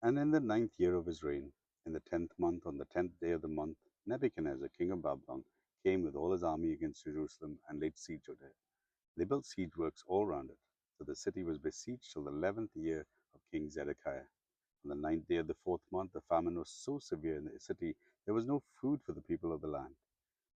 And in the 9th year of his reign, in the 10th month, on the 10th day of the month, Nebuchadnezzar, king of Babylon, came with all his army against Jerusalem and laid siege to it. They built siege works all round it, so the city was besieged till the 11th year of King Zedekiah. On the 9th day of the 4th month, the famine was so severe in the city there was no food for the people of the land.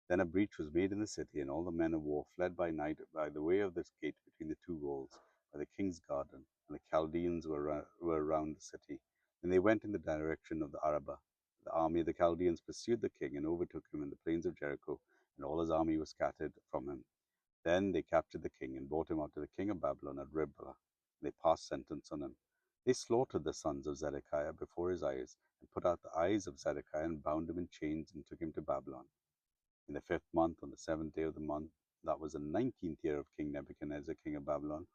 Then a breach was made in the city, and all the men of war fled by night by the way of the gate between the two walls, by the king's garden, and the Chaldeans were around the city. And they went in the direction of the Arabah. The army of the Chaldeans pursued the king and overtook him in the plains of Jericho, and all his army was scattered from him. Then they captured the king and brought him up to the king of Babylon at Riblah. They passed sentence on him. They slaughtered the sons of Zedekiah before his eyes, and put out the eyes of Zedekiah, and bound him in chains, and took him to Babylon. In the 5th month, on the 7th day of the month, that was the 19th year of King Nebuchadnezzar, king of Babylon,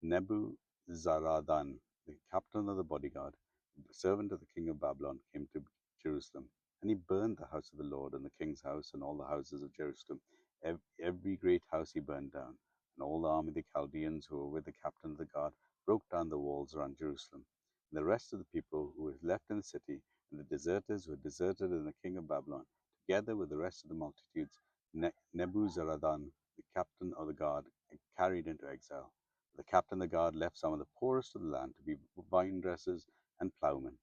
Nebuzaradan, the captain of the bodyguard, the servant of the king of Babylon, came to Jerusalem. And he burned the house of the Lord, and the king's house, and all the houses of Jerusalem. Every great house he burned down. And all the army of the Chaldeans who were with the captain of the guard broke down the walls around Jerusalem. And the rest of the people who were left in the city, and the deserters who had deserted in the king of Babylon, together with the rest of the multitudes, Nebuzaradan, the captain of the guard, carried into exile. The captain of the guard left some of the poorest of the land to be vine dressers and plowmen.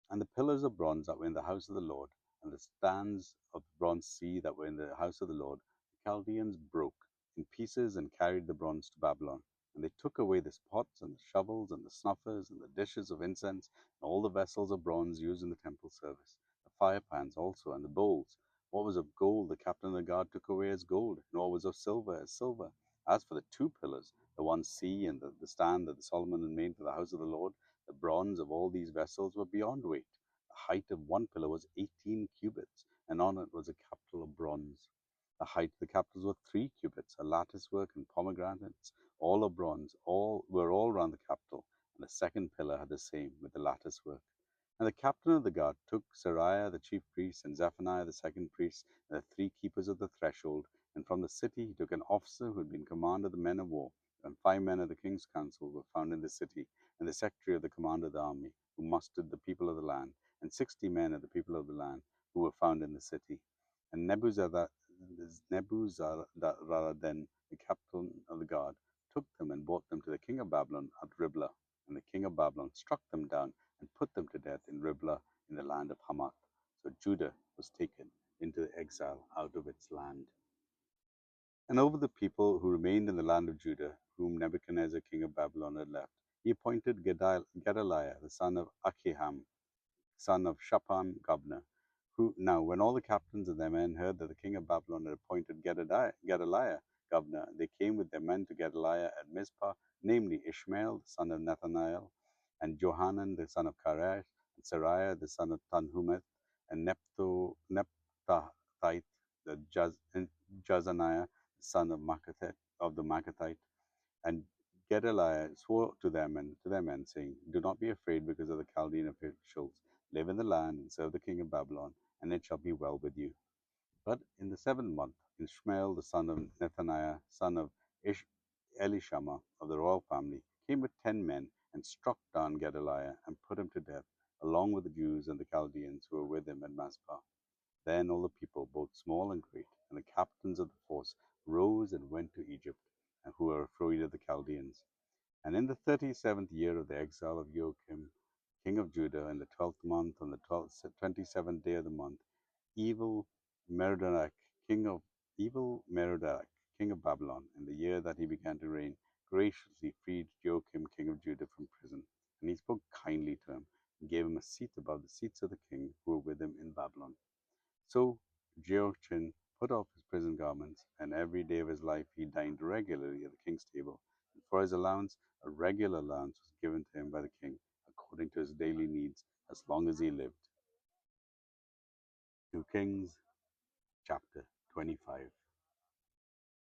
And the pillars of bronze that were in the house of the Lord, and the stands of bronze sea that were in the house of the Lord, the Chaldeans broke in pieces and carried the bronze to Babylon. And they took away the pots and the shovels and the snuffers and the dishes of incense and all the vessels of bronze used in the temple service, the fire pans also and the bowls. What was of gold the captain of the guard took away as gold, and what was of silver as silver. As for the two pillars, the one sea and the stand that Solomon had made for the house of the Lord, the bronze of all these vessels were beyond weight. The height of one pillar was 18 cubits, and on it was a capital of bronze. The height of the capitals was 3 cubits, a lattice work and pomegranates, all of bronze, all round the capital, and the second pillar had the same, with the lattice work. And the captain of the guard took Seraiah the chief priest, and Zephaniah the second priest, and the three keepers of the threshold, and from the city he took an officer who had been commander of the men of war, and 5 men of the king's council were found in the city, and the secretary of the commander of the army, who mustered the people of the land, and 60 men of the people of the land, who were found in the city. And Nebuzaradan, the captain of the guard, took them and brought them to the king of Babylon at Riblah. And the king of Babylon struck them down and put them to death in Riblah in the land of Hamath. So Judah was taken into exile out of its land. And over the people who remained in the land of Judah, whom Nebuchadnezzar king of Babylon had left, he appointed Gedaliah the son of Achiham, son of Shaphan, governor. Who now, when all the captains of their men heard that the king of Babylon had appointed Gedaliah governor, they came with their men to Gedaliah at Mizpah, namely Ishmael the son of Nethaniel, and Johanan the son of Karesh, and Seraiah the son of Tanhumeth, and Neptathite the Jazaniah the son of the Makathite. And Gedaliah swore to them and to their men, saying, Do not be afraid because of the Chaldean officials. Live in the land and serve the king of Babylon, and it shall be well with you. But in the 7th month, Ishmael the son of Nethaniah, son of Elishama of the royal family, came with 10 men and struck down Gedaliah and put him to death, along with the Jews and the Chaldeans who were with him at Mizpah. Then all the people, both small and great, and the captains of the force, rose and went to Egypt, and who were afraid of the Chaldeans. And in the 37th year of the exile of Joachim, king of Judah, in the 12th month, on the 27th day of the month, evil Merodach, king of Babylon, in the year that he began to reign, graciously freed Joachim, king of Judah, from prison. And he spoke kindly to him, and gave him a seat above the seats of the king who were with him in Babylon. So Jehoiachin put off his prison garments, and every day of his life he dined regularly at the king's table. And for his allowance, a regular allowance was given to him by the king, according to his daily needs, as long as he lived. 2 Kings chapter 25.